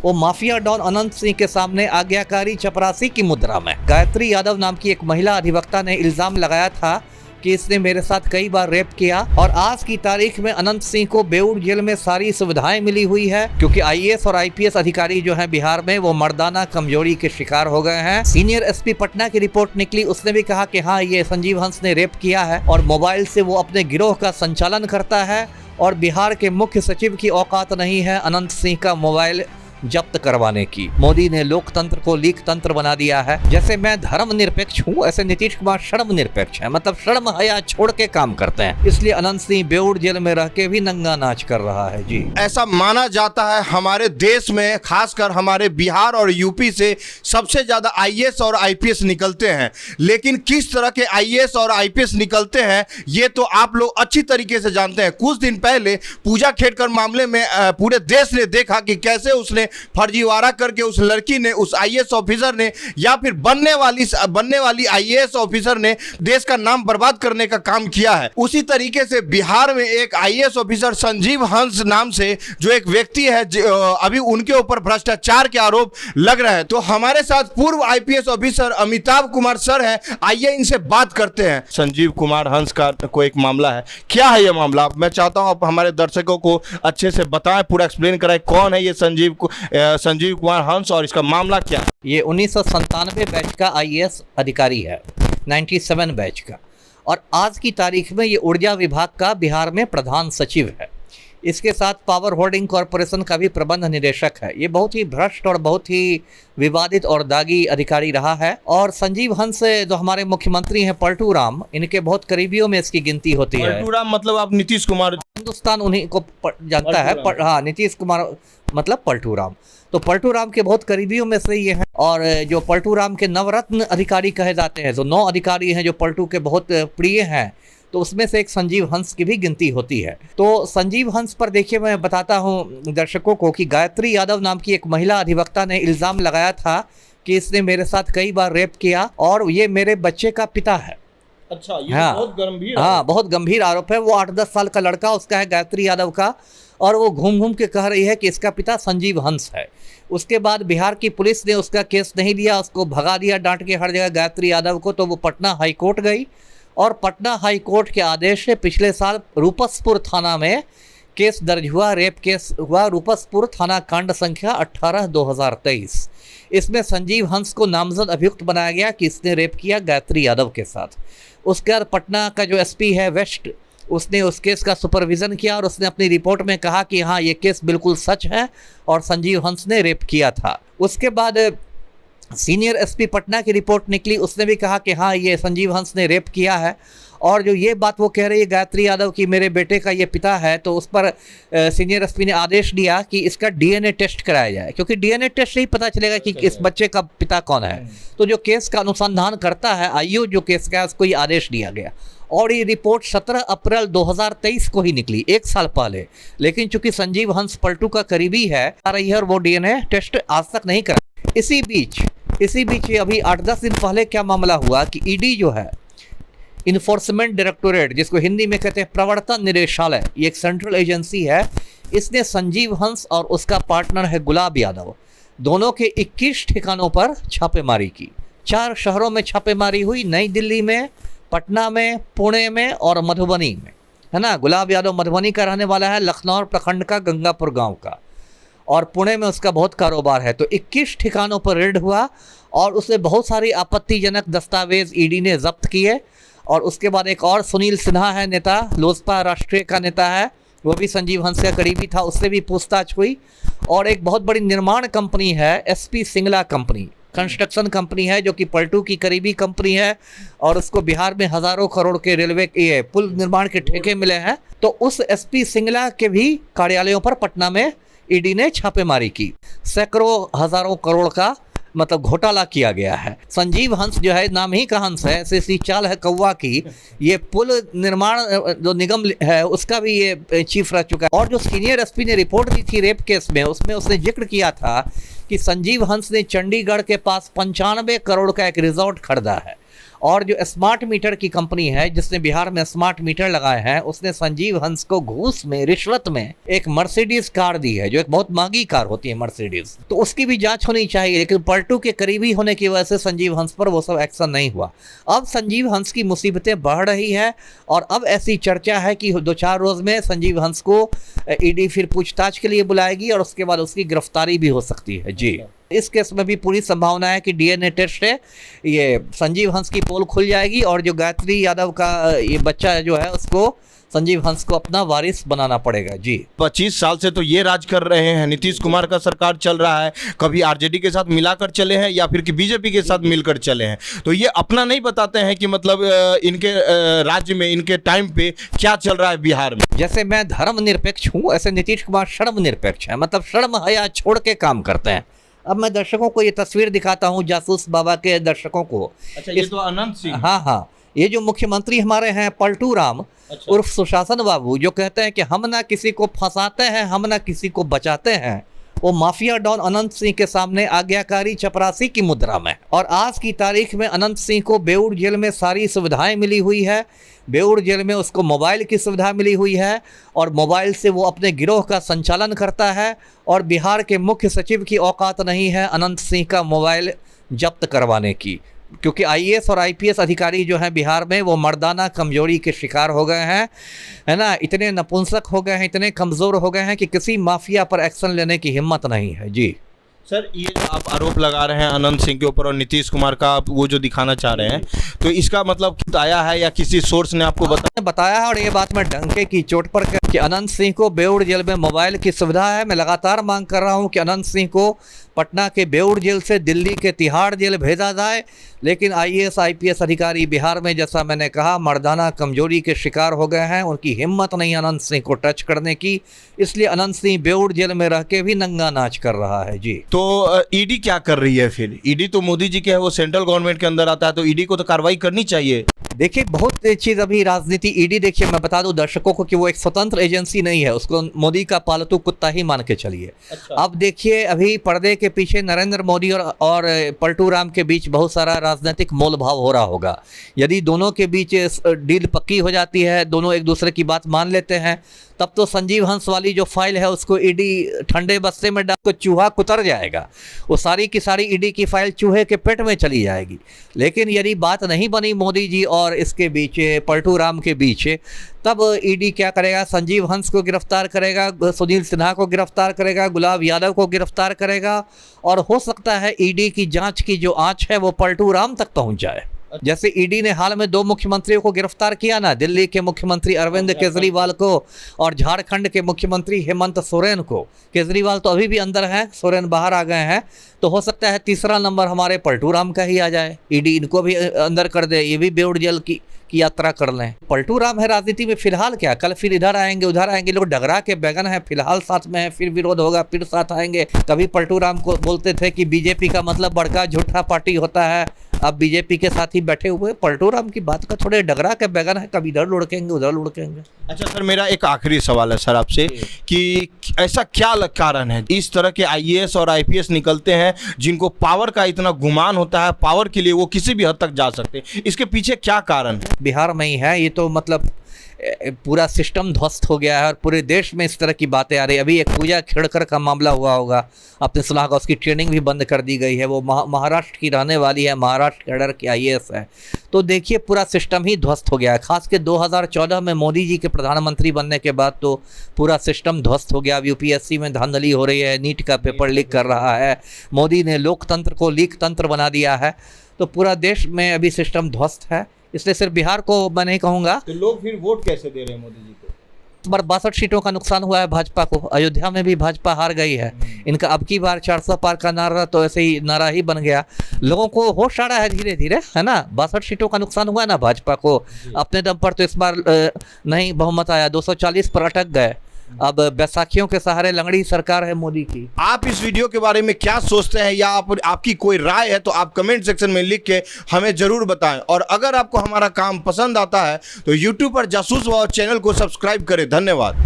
वो mafia don Anant Singh के सामने आज्ञाकारी चपरासी की मुद्रा में। गायत्री यादव नाम की एक महिला अधिवक्ता ने इल्जाम लगाया था कि इसने मेरे साथ कई बार रेप किया और आज की तारीख में अनंत सिंह को बेऊर जेल में सारी सुविधाएं मिली हुई है, क्योंकि आईएएस और आईपीएस अधिकारी जो हैं बिहार में वो मर्दाना कमजोरी के शिकार हो गए हैं। सीनियर एसपी पटना की रिपोर्ट निकली, उसने भी कहा कि हाँ, ये संजीव हंस ने रेप किया है और मोबाइल से वो अपने गिरोह का संचालन करता है और बिहार के मुख्य सचिव की औकात नहीं है अनंत सिंह का मोबाइल जब्त करवाने की। मोदी ने लोकतंत्र को लीक तंत्र बना दिया है। जैसे मैं धर्मनिरपेक्ष हूँ, ऐसे नीतीश कुमार शर्म निरपेक्ष है, मतलब शर्म हया छोड़ के काम करते हैं। इसलिए अनंत सिंह बेऊर जेल में रह के भी नंगा नाच कर रहा है। जी, ऐसा माना जाता है हमारे देश में, खासकर हमारे बिहार और यूपी से सबसे ज्यादा आईएएस और आईपीएस निकलते हैं। लेकिन किस तरह के आईएएस और आईपीएस निकलते हैं ये तो आप लोग अच्छी तरीके से जानते हैं। कुछ दिन पहले पूजा खेड़कर मामले में पूरे देश ने देखा कि कैसे उसने फर्जीवाड़ा करके उस लड़की ने, उस आईएएस ऑफिसर ने या फिर बनने वाली आईएएस ऑफिसर ने देश का नाम बर्बाद करने का काम किया है। उसी तरीके से बिहार में एक आईएएस ऑफिसर संजीव हंस नाम से जो एक व्यक्ति है, अभी उनके ऊपर भ्रष्टाचार के आरोप लग रहे हैं। तो हमारे साथ पूर्व IPS officer Amitabh Kumar sir है, आइए इनसे बात करते हैं। संजीव कुमार हंस का को एक मामला है, क्या है ये मामला? मैं चाहता हूं आप हमारे दर्शकों को अच्छे से बताएं, पूरा एक्सप्लेन कराएं, कौन है ये संजीव कुमार हंस और इसका मामला क्या है? ये 1997 बैच का आईएएस अधिकारी है, 97 बैच का, और आज की तारीख में ये ऊर्जा विभाग का बिहार में प्रधान सचिव है। इसके साथ पावर होल्डिंग कॉरपोरेशन का भी प्रबंध निदेशक है। ये बहुत ही भ्रष्ट और बहुत ही विवादित और दागी अधिकारी रहा है। और संजीव हंस जो हमारे मुख्यमंत्री हैं पलटू राम, इनके बहुत करीबियों में इसकी गिनती होती है। पलटू राम मतलब आप नीतीश कुमार, हिंदुस्तान उन्हीं को जानता है। हाँ, नीतीश कुमार मतलब पलटू राम, तो पलटू राम के बहुत करीबियों में से ये हैं। और जो पलटू राम के नवरत्न अधिकारी कहे जाते हैं, जो 9 अधिकारी हैं जो पलटू के बहुत प्रिय हैं, तो उसमें से एक संजीव हंस की भी गिनती होती है। तो संजीव हंस पर देखिए, मैं बताता हूं दर्शकों को कि गायत्री यादव नाम की एक महिला अधिवक्ता ने इल्ज़ाम लगाया था कि इसने मेरे साथ कई बार रेप किया और ये मेरे बच्चे का पिता है। अच्छा, ये हाँ, बहुत गंभीर, हाँ, बहुत गंभीर आरोप है। वो 8-10 साल का लड़का उसका है, गायत्री यादव का, और वो घूम घूम के कह रही है कि इसका पिता संजीव हंस है। उसके बाद बिहार की पुलिस ने उसका केस नहीं लिया, उसको भगा दिया डांट के हर जगह गायत्री यादव को। तो वो पटना हाई कोर्ट गई और पटना हाई कोर्ट के आदेश से पिछले साल रूपसपुर थाना में केस दर्ज हुआ, रेप केस हुआ, रूपसपुर थाना कांड संख्या 18/2023। इसमें संजीव हंस को नामजद अभियुक्त बनाया गया कि इसने रेप किया गायत्री यादव के साथ। उसके बाद पटना का जो एसपी है वेस्ट, उसने उस केस का सुपरविज़न किया और उसने अपनी रिपोर्ट में कहा कि हाँ, ये केस बिल्कुल सच है और संजीव हंस ने रेप किया था। उसके बाद सीनियर एसपी पटना की रिपोर्ट निकली, उसने भी कहा कि हाँ, ये संजीव हंस ने रेप किया है। और जो ये बात वो कह रही है गायत्री यादव की मेरे बेटे का ये पिता है, तो उस पर सीनियर एसपी ने आदेश दिया कि इसका डीएनए टेस्ट कराया जाए, क्योंकि डीएनए टेस्ट से ही पता चलेगा कि इस बच्चे का पिता कौन है। तो जो केस का अनुसंधान करता है आईओ जो केस का है, उसको ये आदेश दिया गया और ये रिपोर्ट 17 अप्रैल 2023 को ही निकली, 1 साल पहले। लेकिन चूंकि संजीव हंस पलटू का करीबी है आ रही है और वो डीएनए टेस्ट आज तक नहीं करा। इसी बीच अभी 8-10 दिन पहले क्या मामला हुआ कि ईडी जो है, इन्फोर्समेंट डायरेक्टोरेट, जिसको हिंदी में कहते हैं प्रवर्तन निदेशालय, ये एक सेंट्रल एजेंसी है, इसने संजीव हंस और उसका पार्टनर है गुलाब यादव, दोनों के 21 ठिकानों पर छापेमारी की। 4 शहरों में छापेमारी हुई, नई दिल्ली में, पटना में, पुणे में और मधुबनी में, है ना। गुलाब यादव मधुबनी का रहने वाला है, लखनऊ प्रखंड का, गंगापुर गांव का, और पुणे में उसका बहुत कारोबार है। तो 21 ठिकानों पर रेड हुआ और उसमें बहुत सारी आपत्तिजनक दस्तावेज ईडी ने जब्त किए। और उसके बाद एक और सुनील सिन्हा है, नेता, लोजपा राष्ट्रीय का नेता है, वो भी संजीव हंस का करीबी था, उससे भी पूछताछ हुई। और एक बहुत बड़ी निर्माण कंपनी है SP Singla company, construction company है, जो कि पलटू की करीबी कंपनी है और उसको बिहार में हज़ारों करोड़ के रेलवे के पुल निर्माण के ठेके मिले हैं। तो उस एसपी सिंगला के भी कार्यालयों पर पटना में ईडी ने छापेमारी की। सैकड़ों हज़ारों करोड़ का मतलब घोटाला किया गया है। संजीव हंस जो है, नाम ही का हंस है, ऐसी चाल है कौवा की। ये पुल निर्माण जो निगम है उसका भी ये चीफ रह चुका है। और जो सीनियर एसपी ने रिपोर्ट दी थी रेप केस में, उसमें उसने जिक्र किया था कि संजीव हंस ने चंडीगढ़ के पास 95 करोड़ का एक रिजॉर्ट खरीदा है और जो स्मार्ट मीटर की कंपनी है जिसने बिहार में स्मार्ट मीटर लगाए हैं, उसने संजीव हंस को घूस में, रिश्वत में एक मर्सिडीज कार दी है, जो एक बहुत महंगी कार होती है मर्सिडीज। तो उसकी भी जांच होनी चाहिए, लेकिन पलटू के करीबी होने की वजह से संजीव हंस पर वो सब एक्शन नहीं हुआ। अब संजीव हंस की मुसीबतें बढ़ रही है और अब ऐसी चर्चा है कि 2-4 रोज में संजीव हंस को ईडी फिर पूछताछ के लिए बुलाएगी और उसके बाद उसकी गिरफ्तारी भी हो सकती है। जी, इस केस में भी पूरी संभावना है कि डीएनए टेस्ट है, ये संजीव हंस की पोल खुल जाएगी और जो गायत्री यादव का ये बच्चा जो है उसको संजीव हंस को अपना वारिस बनाना पड़ेगा। जी, 25 साल से तो ये राज कर रहे हैं, नीतीश कुमार का सरकार चल रहा है, कभी आरजेडी के साथ मिलाकर चले हैं या फिर कि बीजेपी के साथ मिलकर चले हैं, तो ये अपना नहीं बताते हैं कि मतलब इनके राज्य में, इनके टाइम पे क्या चल रहा है बिहार में। जैसे मैं धर्मनिरपेक्ष हूँ, ऐसे नीतीश कुमार शर्मनिरपेक्ष है, मतलब शर्म हया छोड़ के काम करते हैं। अब मैं दर्शकों को ये तस्वीर दिखाता हूँ, जासूस बाबा के दर्शकों को। अच्छा, ये तो अनंत सिंह। हाँ, ये जो मुख्यमंत्री हमारे हैं पलटू राम उर्फ सुशासन बाबू, जो कहते हैं कि हम ना किसी को फंसाते हैं, हम ना किसी को बचाते हैं, वो माफिया डॉन अनंत सिंह के सामने आज्ञाकारी चपरासी की मुद्रा में। और आज की तारीख में अनंत सिंह को बेऊर जेल में सारी सुविधाएं मिली हुई है, बेऊर जेल में उसको मोबाइल की सुविधा मिली हुई है और मोबाइल से वो अपने गिरोह का संचालन करता है। और बिहार के मुख्य सचिव की औकात नहीं है अनंत सिंह का मोबाइल जब्त करवाने की, क्योंकि आईएएस और आईपीएस अधिकारी जो हैं बिहार में वो मर्दाना कमजोरी के शिकार हो गए हैं, है ना, इतने नपुंसक हो गए हैं, इतने कमज़ोर हो गए हैं कि किसी माफिया पर एक्शन लेने की हिम्मत नहीं है। जी सर, ये जो आप आरोप लगा रहे हैं अनंत सिंह के ऊपर और नीतीश कुमार का, आप वो जो दिखाना चाह रहे हैं, तो इसका मतलब खुद आया है या किसी सोर्स ने आपको बताया है? और ये बात मैं डंके की चोट पर कि अनंत सिंह को बेऊर जेल में मोबाइल की सुविधा है। मैं लगातार मांग कर रहा हूँ कि अनंत सिंह को पटना के बेऊर जेल से दिल्ली के तिहाड़ जेल भेजा जाए, लेकिन आईएएस आईपीएस अधिकारी बिहार में, जैसा मैंने कहा, मर्दाना कमजोरी के शिकार हो गए हैं, उनकी हिम्मत नहीं अनंत सिंह को टच करने की, इसलिए अनंत सिंह बेऊर जेल में रह के भी नंगा नाच कर रहा है। जी, तो ईडी क्या कर रही है फिर? ईडी तो मोदी जी के है, वो सेंट्रल गवर्नमेंट के अंदर आता है, तो ईडी को तो कार्रवाई करनी चाहिए। देखिए, बहुत चीज़ अभी राजनीति, ईडी देखिए, मैं बता दूं दर्शकों को कि वो एक स्वतंत्र एजेंसी नहीं है, उसको मोदी का पालतू कुत्ता ही मान के चलिए। अच्छा। अब देखिए, अभी पर्दे के पीछे नरेंद्र मोदी और पलटू राम के बीच बहुत सारा राजनीतिक मोल भाव हो रहा होगा। यदि दोनों के बीच डील पक्की हो जाती है, दोनों एक दूसरे की बात मान लेते हैं, तब तो संजीव हंस वाली जो फाइल है उसको ईडी ठंडे बस्ते में डाल, चूहा कुतर जाएगा, वो सारी की सारी ईडी की फाइल चूहे के पेट में चली जाएगी। लेकिन यदि बात नहीं बनी मोदी जी और इसके बीच, पलटू राम के बीच, तब ईडी क्या करेगा? संजीव हंस को गिरफ्तार करेगा, सुनील सिन्हा को गिरफ्तार करेगा, गुलाब यादव को गिरफ्तार करेगा, और हो सकता है ईडी की जांच की जो आंच है वो पलटू राम तक पहुंच जाए। जैसे ईडी ने हाल में 2 मुख्यमंत्रियों को गिरफ्तार किया ना, दिल्ली के मुख्यमंत्री अरविंद केजरीवाल को और झारखंड के मुख्यमंत्री हेमंत सोरेन को। केजरीवाल तो अभी भी अंदर हैं, सोरेन बाहर आ गए हैं, तो हो सकता है तीसरा नंबर हमारे पलटू राम का ही आ जाए, ईडी इनको भी अंदर कर दे, ये भी बेऊर जेल की यात्रा कर लें। पलटू राम है राजनीति में फिलहाल, क्या कल फिर इधर आएंगे उधर आएंगे, लोग डगरा के बैगन है, फिलहाल साथ में है, फिर विरोध होगा, फिर साथ आएंगे। कभी पलटू राम को बोलते थे कि बीजेपी का मतलब बड़का झूठा पार्टी होता है, अब बीजेपी के साथ ही बैठे हुए। पलटू राम की बात का थोड़े डगरा के बैगन है, कभी इधर लुढ़केंगे उधर लुढ़केंगे। अच्छा सर, मेरा एक आखिरी सवाल है सर आपसे कि ऐसा क्या कारण है इस तरह के आईएएस और आईपीएस निकलते हैं जिनको पावर का इतना गुमान होता है, पावर के लिए वो किसी भी हद तक जा सकते हैं, इसके पीछे क्या कारण है? बिहार में ही है ये, तो मतलब पूरा सिस्टम ध्वस्त हो गया है और पूरे देश में इस तरह की बातें आ रही है। अभी एक पूजा खेड़कर का मामला हुआ होगा, आपने सुना होगा, उसकी ट्रेनिंग भी बंद कर दी गई है। वो महाराष्ट्र की रहने वाली है, महाराष्ट्र कैडर की आईएएस है। तो देखिए, पूरा सिस्टम ही ध्वस्त हो गया है। खास के 2014 में मोदी जी के प्रधानमंत्री बनने के बाद तो पूरा सिस्टम ध्वस्त हो गया। अब यूपीएससी में धांधली हो रही है, नीट का पेपर लीक कर रहा है, मोदी ने लोकतंत्र को लीक तंत्र बना दिया है। तो पूरा देश में अभी सिस्टम ध्वस्त है, इसलिए सिर्फ बिहार को मैं नहीं कहूँगा। तो लोग फिर वोट कैसे दे रहे हैं मोदी जी को? इस बार 62 सीटों का नुकसान हुआ है भाजपा को। अयोध्या में भी भाजपा हार गई है। इनका अब की बार 400 पार का नारा तो ऐसे ही नारा ही बन गया। लोगों को होश आ रहा है धीरे धीरे, है ना। 62 सीटों का नुकसान हुआ है ना भाजपा को। अपने दम पर तो इस बार नहीं बहुमत आया, 240 पर अटक गए। अब बैसाखियों के सहारे लंगड़ी सरकार है मोदी की। आप इस वीडियो के बारे में क्या सोचते हैं या आपकी कोई राय है तो आप कमेंट सेक्शन में लिख के हमें जरूर बताएं। और अगर आपको हमारा काम पसंद आता है तो YouTube पर जासूस वाव चैनल को सब्सक्राइब करें। धन्यवाद।